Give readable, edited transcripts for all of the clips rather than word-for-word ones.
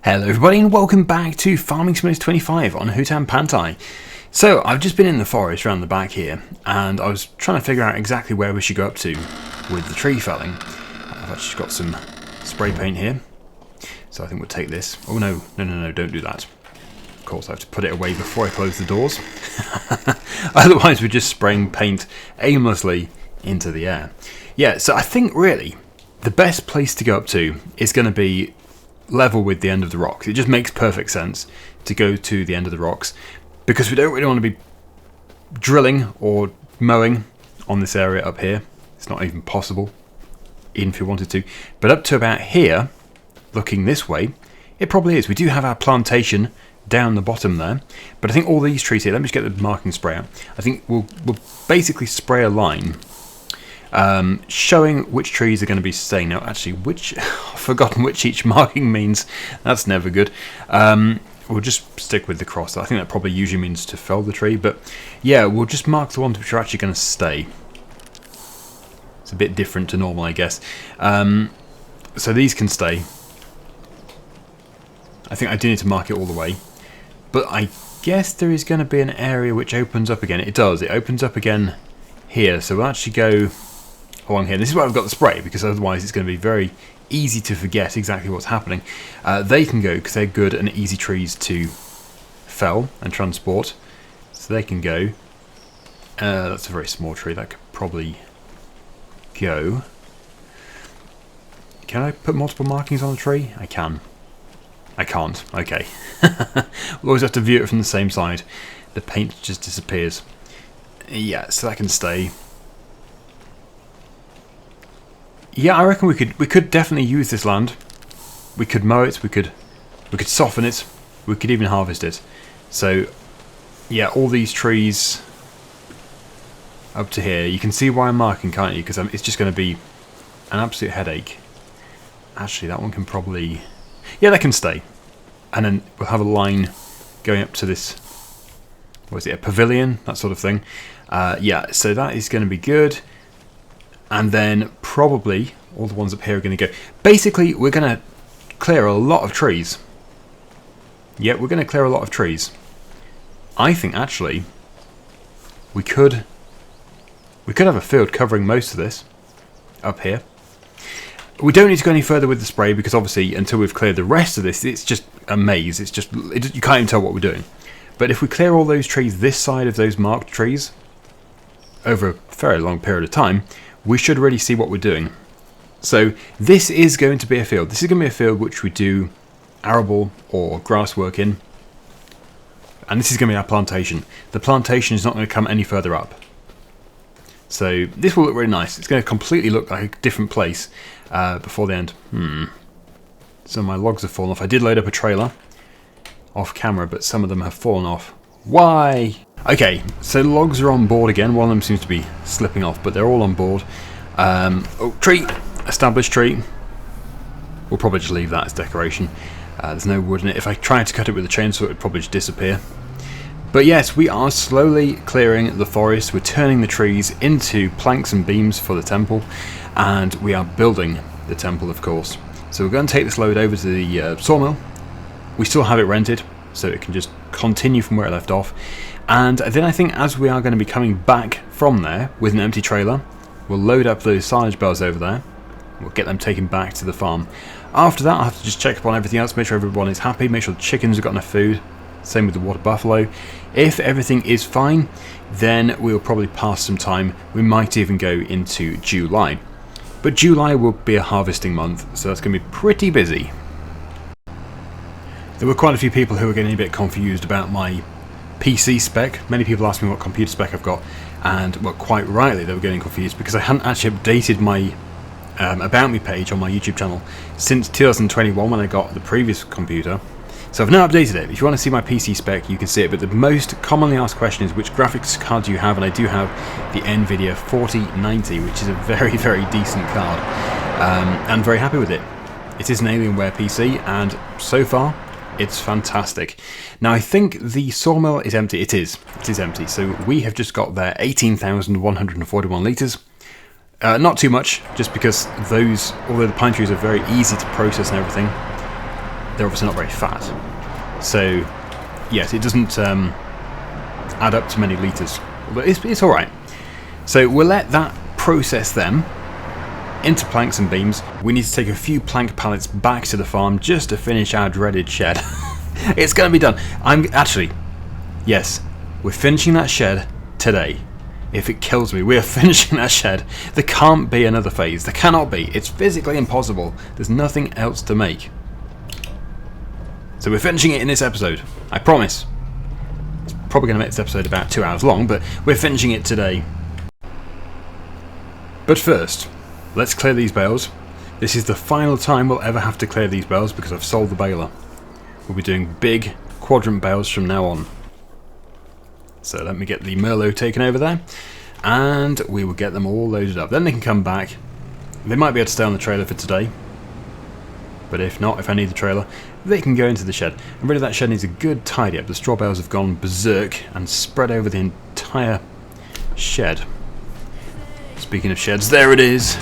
Hello everybody and welcome back to Farming Simulator 25 on Hutan Pantai. So I've just been in the forest around the back here and I was trying to figure out exactly where we should go up to with the tree felling. I've actually got some spray paint here, so I think we'll take this. Oh no, don't do that. Of course I have to put it away before I close the doors. Otherwise we're just spraying paint aimlessly into the air. Yeah, so I think really the best place to go up to is going to be level with the end of the rocks. It just makes perfect sense to go to the end of the rocks because we don't really want to be drilling or mowing on this area up here. It's not even possible, even if we wanted to. But up to about here, looking this way, it probably is. We do have our plantation down the bottom there, but I think all these trees here, let me just get the marking spray out. I think we'll basically spray a line showing which trees are going to be staying. Now actually I've forgotten which each marking means. That's never good. We'll just stick with the cross. I think that probably usually means to fell the tree, but yeah, we'll just mark the ones which are actually going to stay. It's a bit different to normal, I guess. So these can stay. I think I do need to mark it all the way, but I guess there is going to be an area which opens up again. It does. It opens up again here, so we'll actually go along here. This is why I've got the spray, because otherwise it's going to be very easy to forget exactly what's happening. They can go because they're good and easy trees to fell and transport, so they can go. That's a very small tree, that could probably go. Can I put multiple markings on the tree? I can. I can't. Okay. We'll always have to view it from the same side. The paint just disappears. Yeah, so that can stay. Yeah, I reckon we could definitely use this land. We could mow it, we could soften it, we could even harvest it. So yeah, all these trees up to here, you can see why I'm marking, can't you? Because it's just going to be an absolute headache. Actually, that one can probably, yeah, that can stay. And then we'll have a line going up to this, what is it, a pavilion, that sort of thing. Yeah, so that is going to be good. And then probably all the ones up here are going to go. Basically, we're going to clear a lot of trees. Yeah, we're going to clear a lot of trees. I think actually we could have a field covering most of this up here. We don't need to go any further with the spray because obviously until we've cleared the rest of this, it's just a maze. It's just you can't even tell what we're doing. But if we clear all those trees this side of those marked trees over a very long period of time, we should really see what we're doing. So this is going to be a field. This is going to be a field which we do arable or grass work in. And this is going to be our plantation. The plantation is not going to come any further up. So this will look really nice. It's going to completely look like a different place before the end. Some of my logs have fallen off. I did load up a trailer off camera, but some of them have fallen off. Why? Okay, so the logs are on board again. One of them seems to be slipping off, but they're all on board. Oh, tree! Established tree. We'll probably just leave that as decoration. There's no wood in it. If I tried to cut it with a chainsaw, it would probably just disappear. But yes, we are slowly clearing the forest. We're turning the trees into planks and beams for the temple, and we are building the temple, of course. So we're going to take this load over to the sawmill. We still have it rented, so it can just continue from where it left off. And then I think as we are going to be coming back from there with an empty trailer, we'll load up those silage bales over there. We'll get them taken back to the farm. After that, I'll have to just check up on everything else, make sure everyone is happy, make sure the chickens have got enough food. Same with the water buffalo. If everything is fine, then we'll probably pass some time. We might even go into July. But July will be a harvesting month, so that's going to be pretty busy. There were quite a few people who were getting a bit confused about my PC spec. Many people asked me what computer spec I've got, and well, quite rightly they were getting confused because I hadn't actually updated my About Me page on my YouTube channel since 2021 when I got the previous computer. So I've now updated it. If you want to see my PC spec, you can see it, but the most commonly asked question is which graphics card do you have, and I do have the NVIDIA 4090, which is a very, very decent card, and very happy with it. It is an Alienware PC, and so far, it's fantastic. Now I think the sawmill is empty. It is empty. So we have just got there 18,141 litres. Not too much, just because those, although the pine trees are very easy to process and everything, they're obviously not very fat. So, yes, it doesn't add up to many litres. But it's alright. So we'll let that process them into planks and beams. We need to take a few plank pallets back to the farm just to finish our dreaded shed. It's going to be done. Yes, we're finishing that shed today. If it kills me, we are finishing that shed. There can't be another phase. There cannot be. It's physically impossible. There's nothing else to make. So we're finishing it in this episode. I promise. It's probably going to make this episode about 2 hours long, but we're finishing it today. But first, let's clear these bales. This is the final time we'll ever have to clear these bales because I've sold the baler. We'll be doing big quadrant bales from now on. So let me get the Merlot taken over there, and we will get them all loaded up. Then they can come back. They might be able to stay on the trailer for today, but if not, if I need the trailer, they can go into the shed. And really, that shed needs a good tidy up. The straw bales have gone berserk and spread over the entire shed. Speaking of sheds, there it is.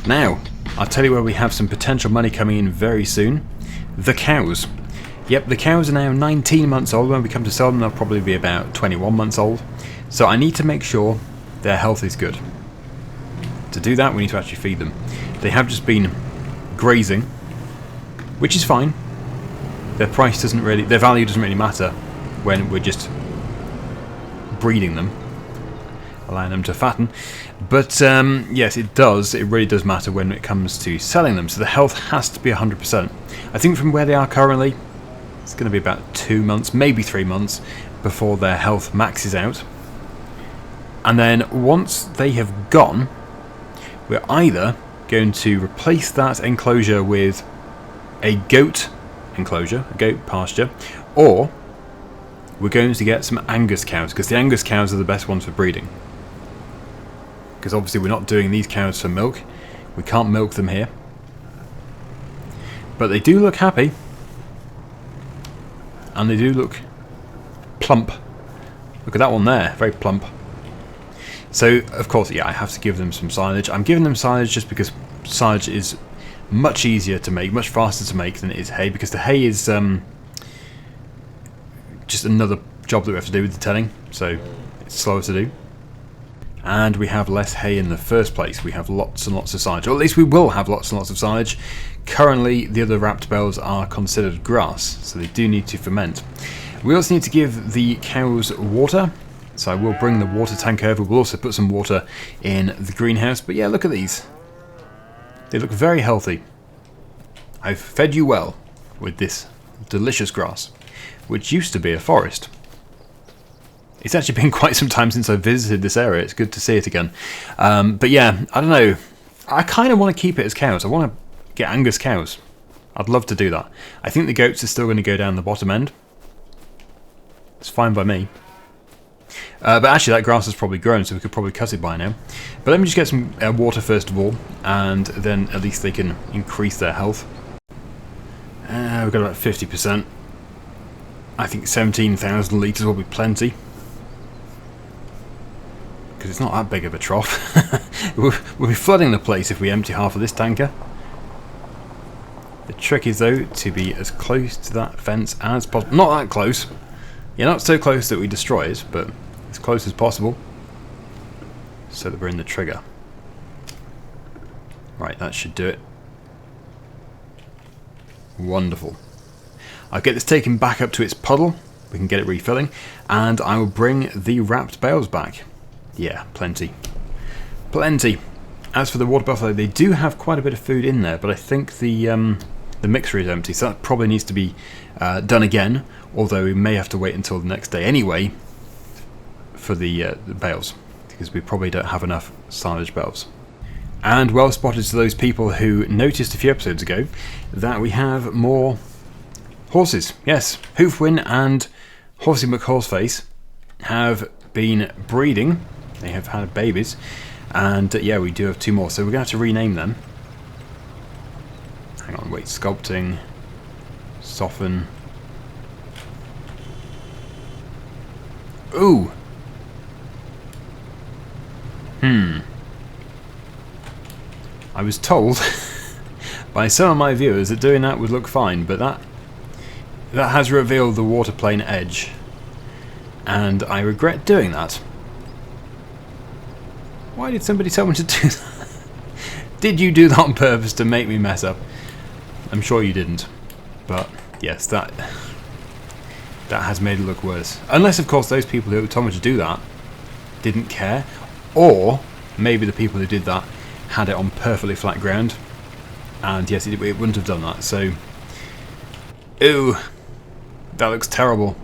Now, I'll tell you where we have some potential money coming in very soon. The cows. Yep, the cows are now 19 months old. When we come to sell them, they'll probably be about 21 months old. So I need to make sure their health is good. To do that, we need to actually feed them. They have just been grazing, which is fine. Their price doesn't really, their value doesn't really matter when we're just breeding them, allowing them to fatten. But yes, it does. It really does matter when it comes to selling them. So the health has to be 100%. I think from where they are currently, it's going to be about 2 months, maybe 3 months before their health maxes out. And then once they have gone, we're either going to replace that enclosure with a goat enclosure, a goat pasture, or we're going to get some Angus cows, because the Angus cows are the best ones for breeding. Because obviously we're not doing these cows for milk. We can't milk them here. But they do look happy. And they do look plump. Look at that one there, very plump. So, of course, yeah, I have to give them some silage. I'm giving them silage just because silage is much easier to make, much faster to make than it is hay, because the hay is just another job that we have to do with the telling, so it's slower to do. And we have less hay in the first place. We have lots and lots of silage, or at least we will have lots and lots of silage. Currently, the other wrapped bales are considered grass, so they do need to ferment. We also need to give the cows water, so I will bring the water tank over. We'll also put some water in the greenhouse. But yeah, look at these. They look very healthy. I've fed you well with this delicious grass, which used to be a forest. It's actually been quite some time since I visited this area. It's good to see it again. But yeah, I don't know. I kind of want to keep it as cows. I want to get Angus cows. I'd love to do that. I think the goats are still going to go down the bottom end. It's fine by me. But actually that grass has probably grown, so we could probably cut it by now. But let me just get some water first of all, and then at least they can increase their health. We've got about 50%. I think 17,000 litres will be plenty. because it's not that big of a trough. We'll be flooding the place if we empty half of this tanker. The trick is, though, to be as close to that fence as possible. Not that close. Yeah, not so close that we destroy it, but as close as possible, so that we're in the trigger. Right, that should do it. Wonderful. I'll get this taken back up to its puddle. We can get it refilling, and I will bring the wrapped bales back. Yeah, plenty. Plenty. As for the water buffalo, they do have quite a bit of food in there, but I think the mixer is empty, so that probably needs to be done again, although we may have to wait until the next day anyway for the bales, because we probably don't have enough silage bales. And well spotted to those people who noticed a few episodes ago that we have more horses. Yes, Hoofwin and Horsey McHorseface have been breeding. They have had babies, and yeah, we do have 2 more, so we're going to have to rename them. Hang on, wait, sculpting, soften. Ooh! I was told by some of my viewers that doing that would look fine, but that has revealed the water plane edge, and I regret doing that. Why did somebody tell me to do that? Did you do that on purpose to make me mess up? I'm sure you didn't, but yes, that has made it look worse. Unless, of course, those people who told me to do that didn't care, or maybe the people who did that had it on perfectly flat ground, and yes, it wouldn't have done that. So, ooh, that looks terrible.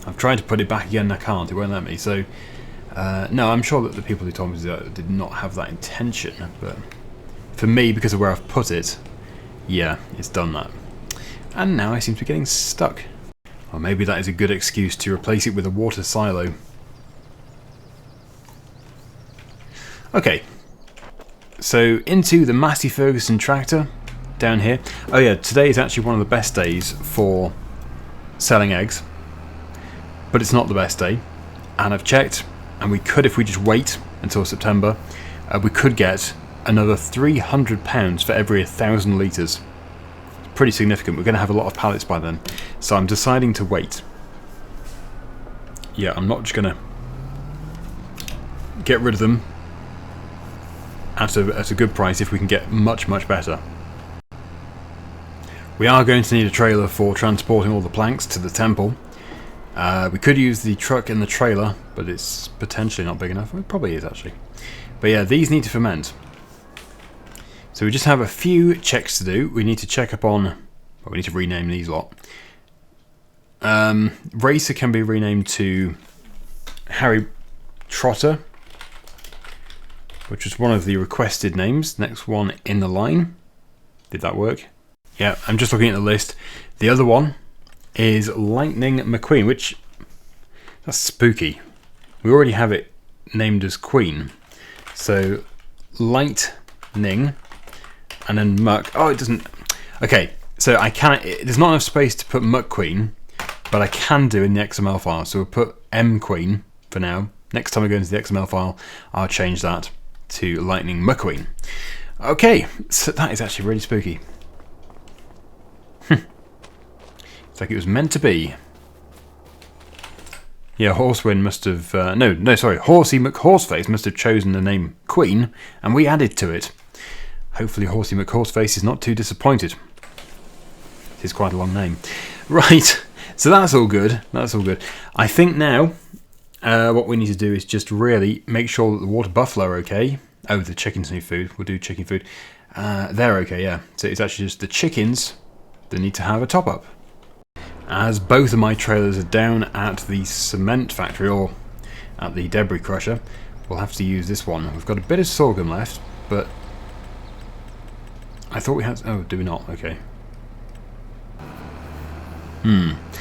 I've tried to put it back again and I can't, it won't let me. So no, I'm sure that the people who told me to do that did not have that intention, but for me, because of where I've put it, yeah, it's done that. And now I seem to be getting stuck. Or maybe that is a good excuse to replace it with a water silo. Okay, so into the Massey Ferguson tractor down here. Oh yeah, today is actually one of the best days for selling eggs, but it's not the best day, and I've checked, and we could, if we just wait until September, we could get another £300 for every 1,000 litres. Pretty significant. We're going to have a lot of pallets by then, so I'm deciding to wait. Yeah, I'm not just going to get rid of them at a good price if we can get much better. We are going to need a trailer for transporting all the planks to the temple. We could use the truck in the trailer, but it's potentially not big enough. It probably is, actually. But yeah, these need to ferment. So we just have a few checks to do. We need to check up on... Well, we need to rename these lot. Racer can be renamed to Harry Trotter, which was one of the requested names. Next one in the line. Did that work? Yeah, I'm just looking at the list. The other one is Lightning McQueen, which... That's spooky. We already have it named as Queen. So, Lightning, and then Muck. Oh, it doesn't... Okay, so I can't... There's not enough space to put McQueen, but I can do in the XML file. So we'll put M Queen for now. Next time I go into the XML file, I'll change that to Lightning McQueen. Okay, so that is actually really spooky. It's like it was meant to be. Yeah, Horsewin must have... Horsey McHorseface must have chosen the name Queen, and we added to it. Hopefully Horsey McHorseface is not too disappointed. It is quite a long name. Right, so that's all good. That's all good. I think now what we need to do is just really make sure that the water buffalo are okay. Oh, the chickens need food. We'll do chicken food. They're okay, yeah. So it's actually just the chickens that need to have a top-up. As both of my trailers are down at the cement factory, or at the debris crusher, we'll have to use this one. We've got a bit of sorghum left, but I thought we had... Oh, do we not? Okay.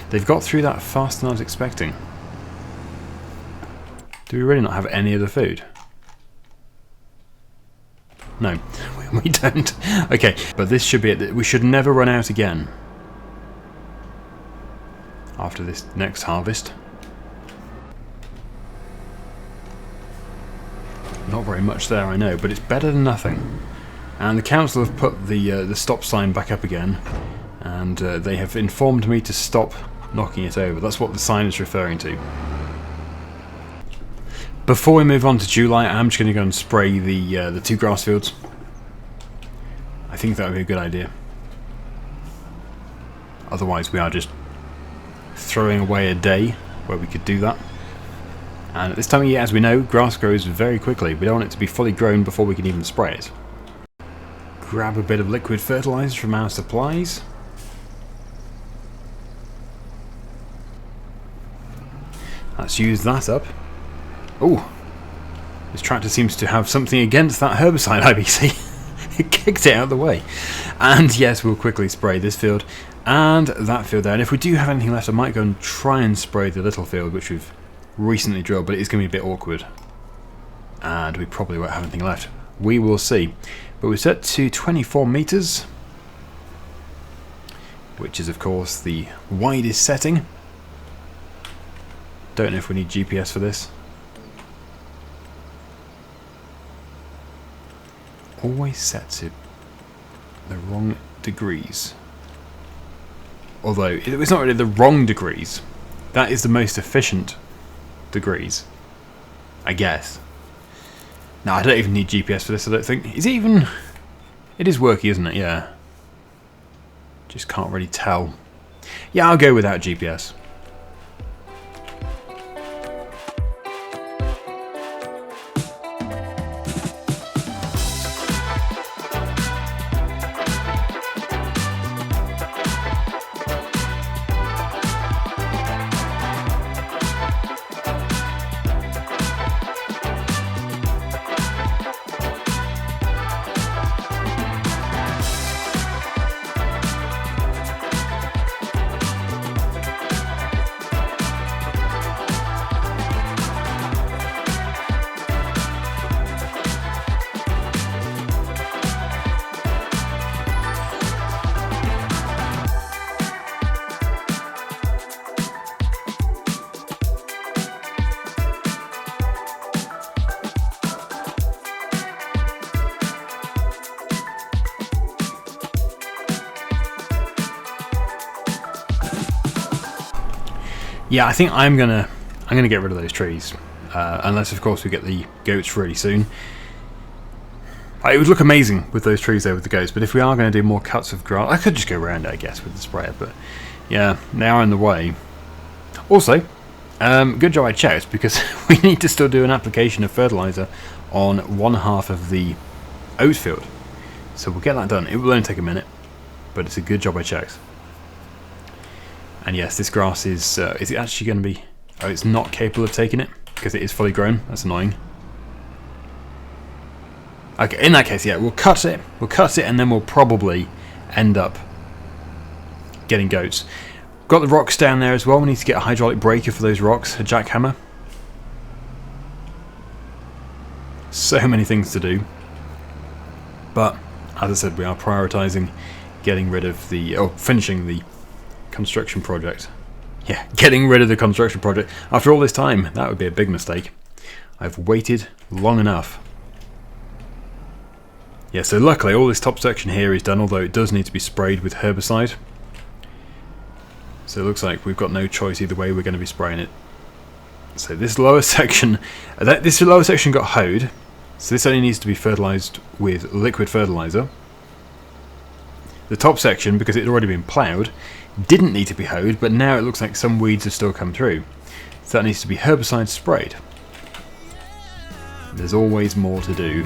They've got through that faster than I was expecting. Do we really not have any other food? No, we don't. Okay, but this should be it. We should never run out again after this next harvest. Not very much there, I know, but it's better than nothing. And the council have put the stop sign back up again, and they have informed me to stop knocking it over. That's what the sign is referring to. Before we move on to July, I'm just going to go and spray the 2 grass fields. I think that would be a good idea. Otherwise we are just throwing away a day where we could do that. And at this time of year, as we know, grass grows very quickly. We don't want it to be fully grown before we can even spray it. Grab a bit of liquid fertilizer from our supplies. Let's use that up. Oh, this tractor seems to have something against that herbicide IBC. It kicked it out of the way. And yes, we'll quickly spray this field and that field there. And if we do have anything left, I might go and try and spray the little field which we've recently drilled, but it's going to be a bit awkward. And we probably won't have anything left. We will see. But we're set to 24 meters, which is of course the widest setting. Don't know if we need GPS for this. Always set to the wrong degrees. Although it's not really the wrong degrees. That is the most efficient degrees, I guess. No, I don't even need GPS for this, I don't think. Is it even... It is worky, isn't it? Yeah. Just can't really tell. Yeah, I'll go without GPS. Yeah, I think I'm gonna get rid of those trees, unless of course we get the goats really soon. It would look amazing with those trees there with the goats, but if we are going to do more cuts of grass, I could just go around it, I guess, with the sprayer. But yeah, they are in the way. Also, good job I checked, because we need to still do an application of fertilizer on one half of the oat field. So we'll get that done. It will only take a minute, but it's a good job I checked. And yes, this grass is it actually going to be... Oh, it's not capable of taking it, because it is fully grown. That's annoying. Okay, in that case, yeah, we'll cut it. We'll cut it, and then we'll probably end up getting goats. Got the rocks down there as well. We need to get a hydraulic breaker for those rocks, a jackhammer. So many things to do. But, as I said, we are prioritising getting rid of the... Oh, finishing the construction project. Yeah, getting rid of the construction project. After all this time, that would be a big mistake. I've waited long enough. Yeah, so luckily all this top section here is done, although it does need to be sprayed with herbicide. So it looks like we've got no choice either way, we're going to be spraying it. So this lower section, this lower section got hoed, so this only needs to be fertilised with liquid fertiliser. The top section, because it had already been ploughed, didn't need to be hoed, but now it looks like some weeds have still come through. So that needs to be herbicide sprayed. There's always more to do.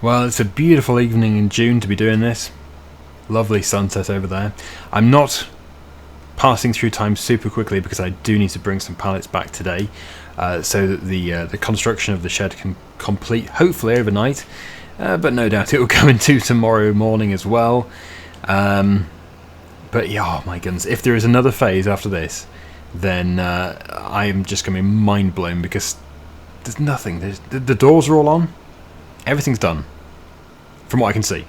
Well, it's a beautiful evening in June to be doing this. Lovely sunset over there. I'm not passing through time super quickly because I do need to bring some pallets back today, so that the construction of the shed can complete hopefully overnight, but no doubt it will go into tomorrow morning as well. But yeah, oh my goodness, if there is another phase after this, then I am just going to be mind blown because there's nothing. The doors are all on. Everything's done, from what I can see.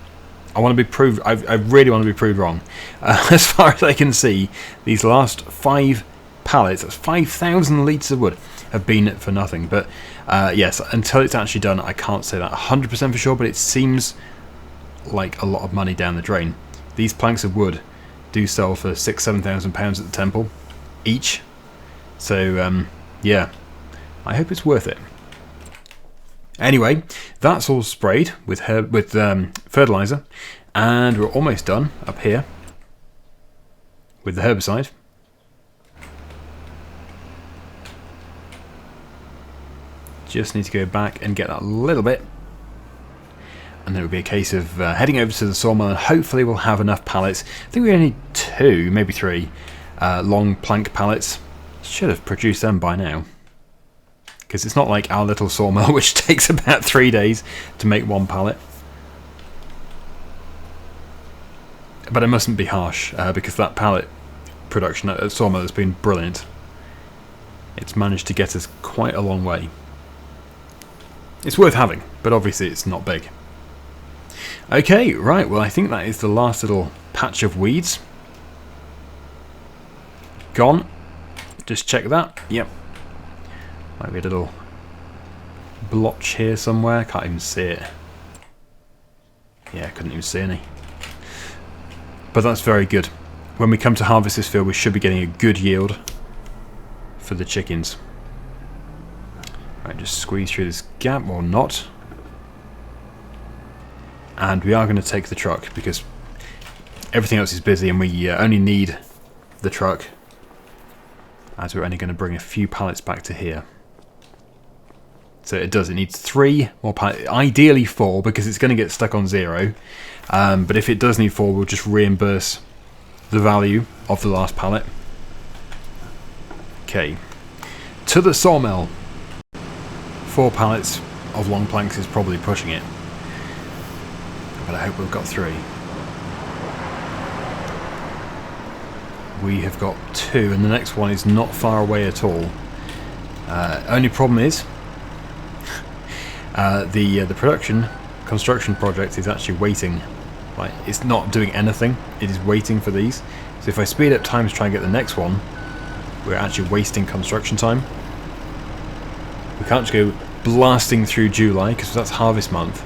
I want to be proved. I really want to be proved wrong. As far as I can see, these last 5 pallets, that's 5,000 litres of wood, have been for nothing. But yes, until it's actually done, I can't say that 100% for sure. But it seems like a lot of money down the drain. These planks of wood do sell for £6,000–7,000 at the temple each. So yeah, I hope it's worth it. Anyway, that's all sprayed with fertilizer, and we're almost done up here with the herbicide. Just need to go back and get that little bit, and then it will be a case of heading over to the sawmill, and hopefully we'll have enough pallets. I think we only need 2, maybe 3 long plank pallets. Should have produced them by now. Because it's not like our little sawmill, which takes about 3 days to make 1 pallet. But I mustn't be harsh, because that pallet production at sawmill has been brilliant. It's managed to get us quite a long way. It's worth having, but obviously it's not big. Okay, right, well I think that is the last little patch of weeds. Gone. Just check that. Yep. Might be a little blotch here somewhere. Can't even see it. Yeah, couldn't even see any. But that's very good. When we come to harvest this field, we should be getting a good yield for the chickens. Right, just squeeze through this gap or not. And we are going to take the truck because everything else is busy, and we only need the truck as we're only going to bring a few pallets back to here. So it needs 3 more pallets, ideally 4, because it's going to get stuck on 0. But if it does need 4, we'll just reimburse the value of the last pallet. Okay, to the sawmill. 4 pallets of long planks is probably pushing it, but I hope we've got 3. We have got 2, and the next one is not far away at all. Only problem is the construction project is actually waiting. Like, it's not doing anything, it is waiting for these. So if I speed up time to try and get the next one, we're actually wasting construction time. We can't just go blasting through July because that's harvest month.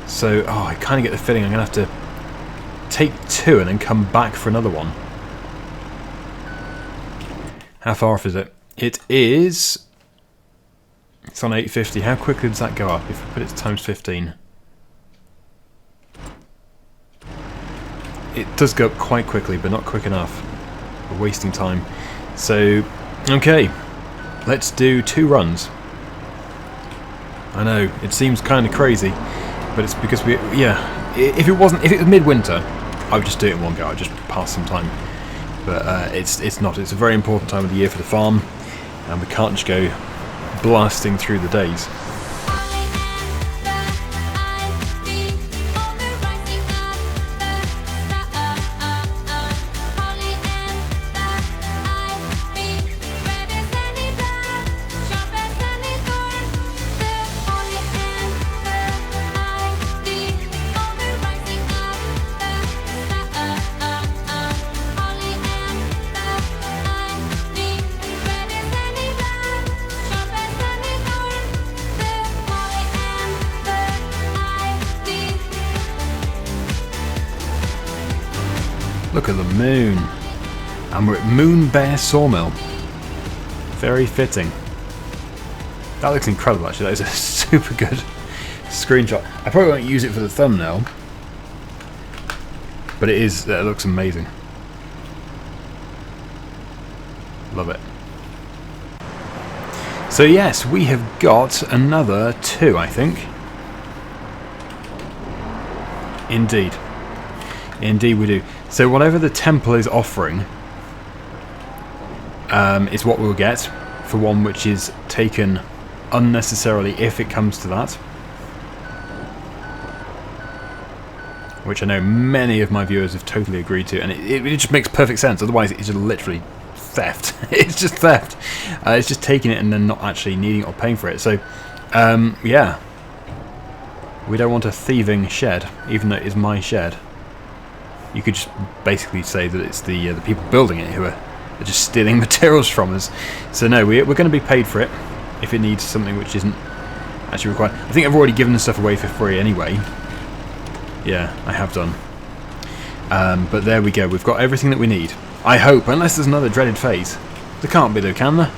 So I kind of get the feeling I'm going to have to take 2 and then come back for another one. How far off is it? It is... It's on 850. How quickly does that go up if we put it to times 15? It does go up quite quickly, but not quick enough. We're wasting time. So, okay. Let's do 2 runs. I know, it seems kind of crazy, but it's because if it was midwinter, I would just do it in one go. I'd just pass some time. But it's not. It's a very important time of the year for the farm, and we can't just go blasting through the days. Look at the moon. And we're at Moon Bear Sawmill. Very fitting. That looks incredible actually. That is a super good screenshot. I probably won't use it for the thumbnail, but it looks amazing. Love it. So yes, we have got another 2, I think. Indeed. Indeed we do. So whatever the temple is offering is what we'll get for one which is taken unnecessarily, if it comes to that. Which I know many of my viewers have totally agreed to, and it just makes perfect sense. Otherwise it's just literally theft. It's just theft. It's just taking it and then not actually needing it or paying for it. So yeah, we don't want a thieving shed, even though it is my shed. You could just basically say that it's the people building it who are just stealing materials from us. So no, we're going to be paid for it if it needs something which isn't actually required. I think I've already given the stuff away for free anyway. Yeah, I have done. But there we go. We've got everything that we need. I hope, unless there's another dreaded phase. There can't be though, can there?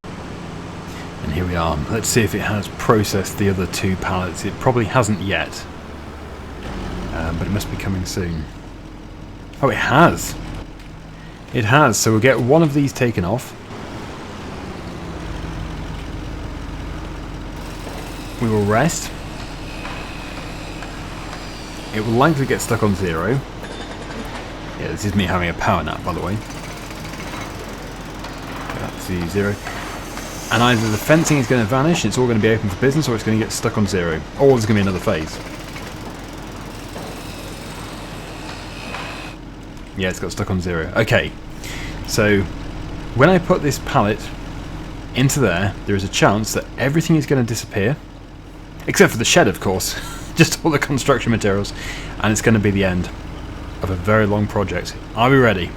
And here we are. Let's see if it has processed the other 2 pallets. It probably hasn't yet. But it must be coming soon. Oh, it has. It has. So we'll get one of these taken off. We will rest. It will likely get stuck on 0. Yeah, this is me having a power nap, by the way. That's the 0. And either the fencing is going to vanish, it's all going to be open for business, or it's going to get stuck on 0. Or there's going to be another phase. Yeah, it's got stuck on 0. Okay, so when I put this pallet into there is a chance that everything is going to disappear, except for the shed, of course. Just all the construction materials, and it's going to be the end of a very long project. Are we ready?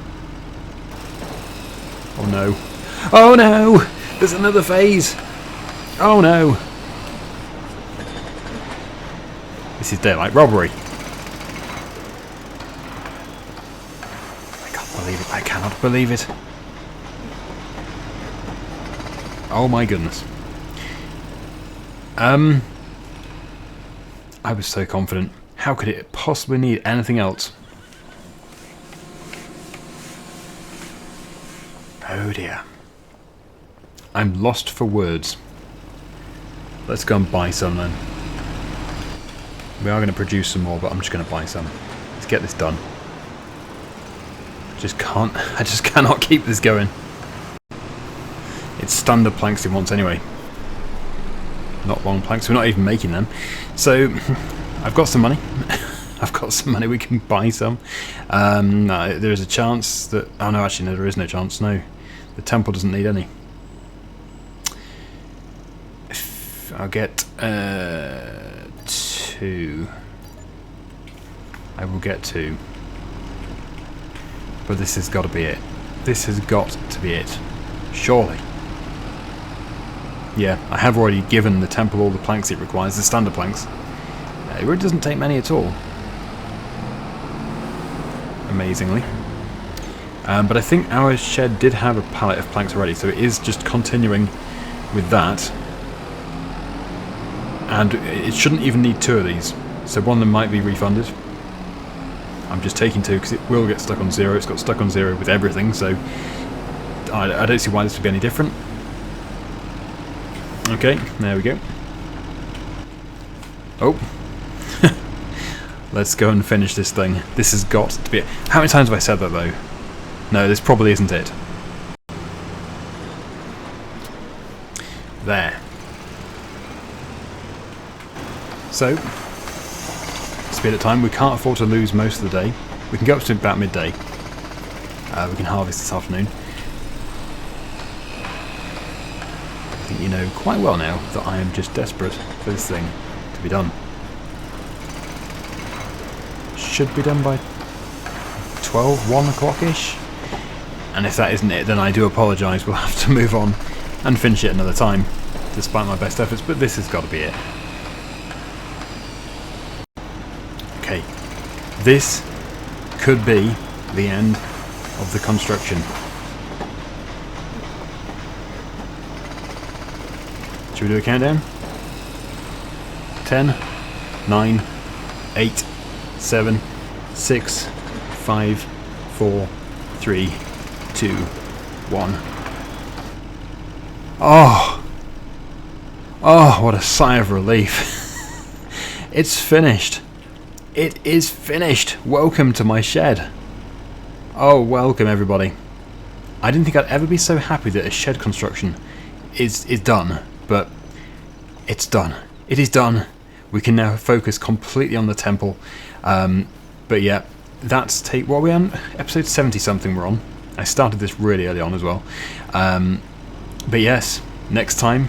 Oh no. Oh no! There's another phase! Oh no! This is daylight robbery. I can't believe it. I cannot believe it. Oh my goodness. I was so confident. How could it possibly need anything else? Oh dear. I'm lost for words. Let's go and buy some then. We are going to produce some more, but I'm just going to buy some. Let's get this done. I just cannot keep this going. It's standard planks he wants anyway. Not long planks, we're not even making them. So, I've got some money. I've got some money, we can buy some. No, there is a chance that... Oh no, actually no, there is no chance, no. The temple doesn't need any. I'll get 2. I will get 2. But this has got to be it. This has got to be it. Surely. Yeah, I have already given the temple all the planks it requires, the standard planks. It really doesn't take many at all. Amazingly. But I think our shed did have a pallet of planks already, so it is just continuing with that. And it shouldn't even need 2 of these, so one of them might be refunded. I'm just taking 2 because it will get stuck on 0. It's got stuck on 0 with everything, so I don't see why this would be any different. Okay, there we go. Oh. Let's go and finish this thing. This has got to be it. How many times have I said that though? No, this probably isn't it. There. So, speed at time. We can't afford to lose most of the day. We can go up to about midday. We can harvest this afternoon. I think you know quite well now that I am just desperate for this thing to be done. Should be done by 12, 1 o'clock-ish. And if that isn't it, then I do apologise. We'll have to move on and finish it another time, despite my best efforts, but this has got to be it. Okay, this could be the end of the construction. Should we do a countdown? 10, 9, 8, 7, 6, 5, 4, 3, 2, 1. Oh! Oh, what a sigh of relief. It's finished. It is finished! Welcome to my shed. Oh, welcome everybody. I didn't think I'd ever be so happy that a shed construction is done, but it's done. It is done. We can now focus completely on the temple. But yeah, that's what are we on? Episode 70 something we're on. I started this really early on as well. But yes, next time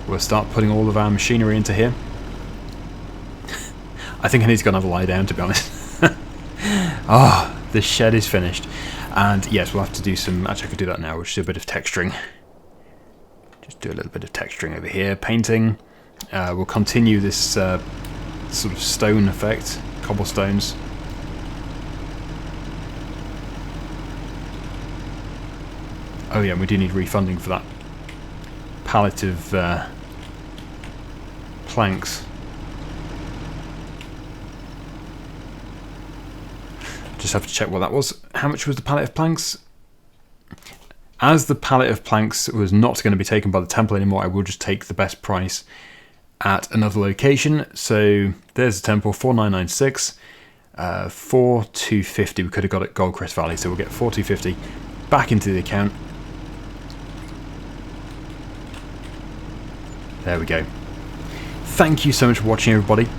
we'll start putting all of our machinery into here. I think I need to go and have a lie down, to be honest. Ah, oh, the shed is finished. And yes, we'll have to do some... Actually, I could do that now. We'll just do a bit of texturing. Just do a little bit of texturing over here. Painting. We'll continue this sort of stone effect. Cobblestones. Oh yeah, we do need refunding for that pallet of planks. Just have to check what that was. How much was the pallet of planks? As the pallet of planks was not going to be taken by the temple anymore, I will just take the best price at another location. So there's the temple, 4996, 4250. We could have got it at Goldcrest Valley, so we'll get 4250 back into the account. There we go. Thank you so much for watching, everybody.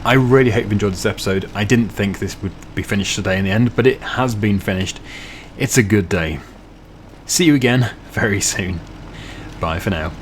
I really hope you enjoyed this episode. I didn't think this would be finished today in the end, but it has been finished. It's a good day. See you again very soon. Bye for now.